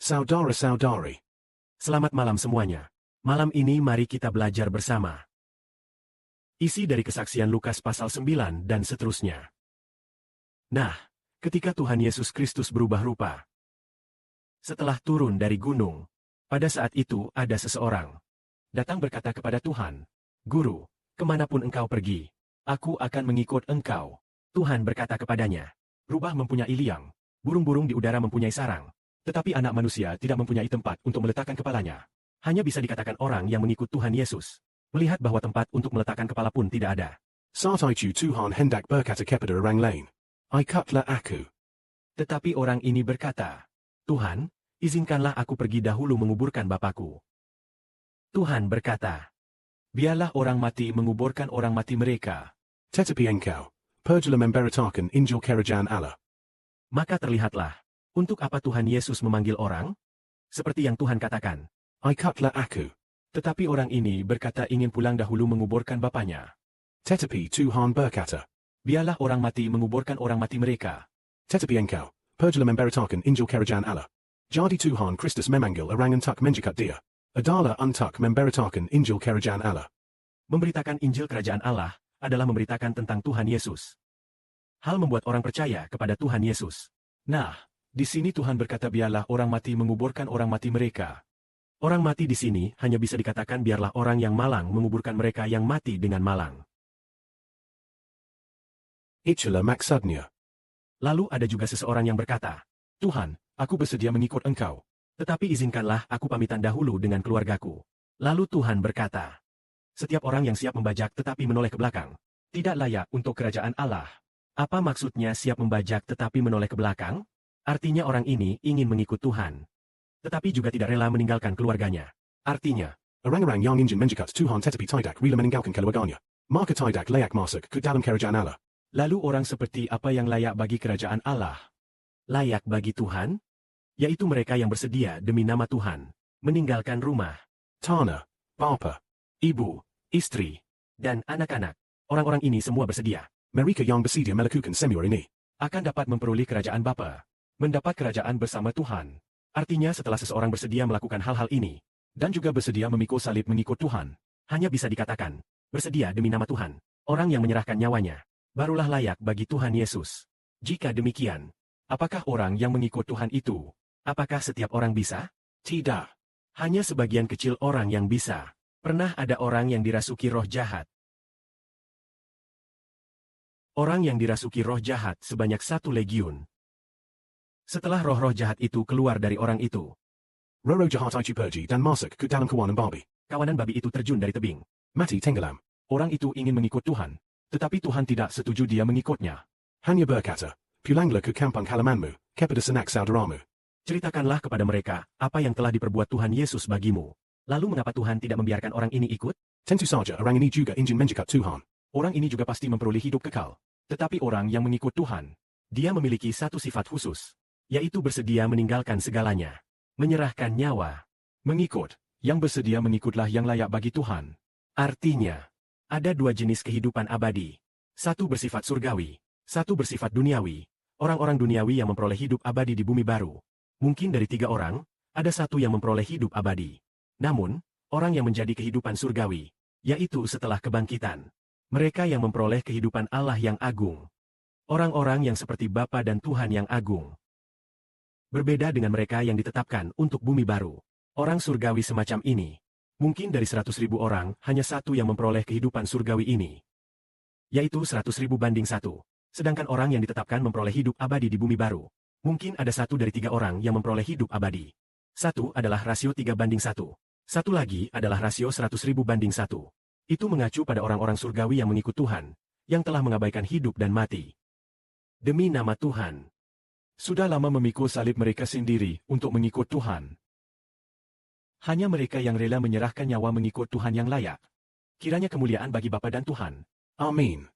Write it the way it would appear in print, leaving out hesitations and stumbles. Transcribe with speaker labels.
Speaker 1: Saudara-saudari.
Speaker 2: Selamat malam semuanya. Malam ini mari kita belajar bersama. Isi dari kesaksian Lukas pasal 9 dan seterusnya. Nah, ketika Tuhan Yesus Kristus berubah rupa, setelah turun dari gunung, pada saat itu ada seseorang datang berkata kepada Tuhan, "Guru, kemanapun engkau pergi, aku akan mengikut engkau." Tuhan berkata kepadanya, "Rubah mempunyai liang, burung-burung di udara mempunyai sarang, tetapi anak manusia tidak mempunyai tempat untuk meletakkan kepalanya." Hanya bisa dikatakan orang yang mengikut Tuhan Yesus melihat bahwa tempat untuk meletakkan kepala pun tidak ada.
Speaker 1: Saat itu Tuhan hendak berkata kepada orang lain, "Ikutlah aku."
Speaker 2: Tetapi orang ini berkata, "Tuhan, izinkanlah aku pergi dahulu menguburkan Bapakku." Tuhan berkata, "Biarlah orang mati menguburkan orang mati mereka."
Speaker 1: Tetapi engkau, pergilah memberitakan Injil Kerajaan Allah.
Speaker 2: Maka terlihatlah, untuk apa Tuhan Yesus memanggil orang? Seperti yang Tuhan katakan,
Speaker 1: "Ikutlah aku."
Speaker 2: tetapi orang ini berkata ingin pulang dahulu menguburkan bapaknya.
Speaker 1: Tetapi Tuhan berkata,
Speaker 2: "Biarlah orang mati menguburkan orang mati mereka."
Speaker 1: "Tetapi engkau, pergilah memberitakan Injil Kerajaan Allah." Jadi Tuhan Kristus memanggil orang untuk menjemput dia. Adalah untuk memberitakan Injil Kerajaan Allah.
Speaker 2: Memberitakan Injil Kerajaan Allah adalah memberitakan tentang Tuhan Yesus. Hal membuat orang percaya kepada Tuhan Yesus. Nah, di sini Tuhan berkata biarlah orang mati menguburkan orang mati mereka. Orang mati di sini hanya bisa dikatakan biarlah orang yang malang menguburkan mereka yang mati dengan malang.
Speaker 1: Itulah maksudnya.
Speaker 2: Lalu ada juga seseorang yang berkata, "Tuhan, aku bersedia mengikut engkau. Tetapi izinkanlah aku pamitan dahulu dengan keluargaku." Lalu Tuhan berkata, "Setiap orang yang siap membajak tetapi menoleh ke belakang, tidak layak untuk kerajaan Allah." Apa maksudnya siap membajak tetapi menoleh ke belakang? Artinya orang ini ingin mengikut Tuhan, tetapi juga tidak rela meninggalkan keluarganya. Artinya,
Speaker 1: Orang-orang yang ingin menjemput Tuhan tetapi tidak rela meninggalkan keluarganya, maka tidak layak masuk ke dalam Kerajaan Allah.
Speaker 2: lalu orang seperti apa yang layak bagi kerajaan Allah? Layak bagi Tuhan? Yaitu mereka yang bersedia demi nama Tuhan, meninggalkan rumah,
Speaker 1: Tanah, bapa,
Speaker 2: ibu, istri, dan anak-anak. Orang-orang ini semua bersedia,
Speaker 1: mereka yang bersedia melakukan semua ini,
Speaker 2: akan dapat memperoleh kerajaan Bapa, mendapat kerajaan bersama Tuhan. Artinya setelah seseorang bersedia melakukan hal-hal ini, dan juga bersedia memikul salib mengikut Tuhan, hanya bisa dikatakan, bersedia demi nama Tuhan, orang yang menyerahkan nyawanya, barulah layak bagi Tuhan Yesus. Jika demikian, apakah orang yang mengikut Tuhan itu? Apakah setiap orang bisa?
Speaker 1: tidak.
Speaker 2: Hanya sebagian kecil orang yang bisa. Pernah ada orang yang dirasuki roh jahat. Orang yang dirasuki roh jahat sebanyak 1 legiun. Setelah roh-roh jahat itu keluar dari orang itu,
Speaker 1: Roh jahat itu pergi dan masuk ke dalam kawanan babi.
Speaker 2: kawanan babi itu terjun dari tebing.
Speaker 1: Mati tenggelam.
Speaker 2: Orang itu ingin mengikut Tuhan, tetapi Tuhan tidak setuju dia mengikutnya.
Speaker 1: Hanya berkata, "Pulanglah ke kampung halamanmu, kepada sanak saudaramu."
Speaker 2: Ceritakanlah kepada mereka apa yang telah diperbuat Tuhan Yesus bagimu. Lalu mengapa Tuhan tidak membiarkan orang ini ikut?
Speaker 1: Tentu saja orang ini juga ingin menjemput Tuhan.
Speaker 2: Orang ini juga pasti memperoleh hidup kekal. Tetapi orang yang mengikut Tuhan, dia memiliki satu sifat khusus, yaitu bersedia meninggalkan segalanya, menyerahkan nyawa, mengikut. Yang bersedia mengikutlah yang layak bagi Tuhan. Artinya, ada 2 jenis kehidupan abadi. Satu bersifat surgawi, satu bersifat duniawi. Orang-orang duniawi yang memperoleh hidup abadi di bumi baru. Mungkin dari 3 orang, ada 1 yang memperoleh hidup abadi. Namun, orang yang menjadi kehidupan surgawi, yaitu setelah kebangkitan, mereka yang memperoleh kehidupan Allah yang agung. Orang-orang yang seperti Bapa dan Tuhan yang agung. Berbeda dengan mereka yang ditetapkan untuk bumi baru. Orang surgawi semacam ini, mungkin dari 100.000 orang, hanya 1 yang memperoleh kehidupan surgawi ini. Yaitu 100.000 banding 1. Sedangkan orang yang ditetapkan memperoleh hidup abadi di bumi baru, mungkin ada 1 dari 3 orang yang memperoleh hidup abadi. 1 adalah rasio 3 banding 1. Satu lagi adalah rasio 100.000 banding 1. Itu mengacu pada orang-orang surgawi yang mengikut Tuhan, yang telah mengabaikan hidup dan mati demi nama Tuhan. Sudah lama memikul salib mereka sendiri untuk mengikut Tuhan. Hanya mereka yang rela menyerahkan nyawa mengikut Tuhan yang layak. Kiranya kemuliaan bagi Bapa dan Tuhan.
Speaker 1: Amin.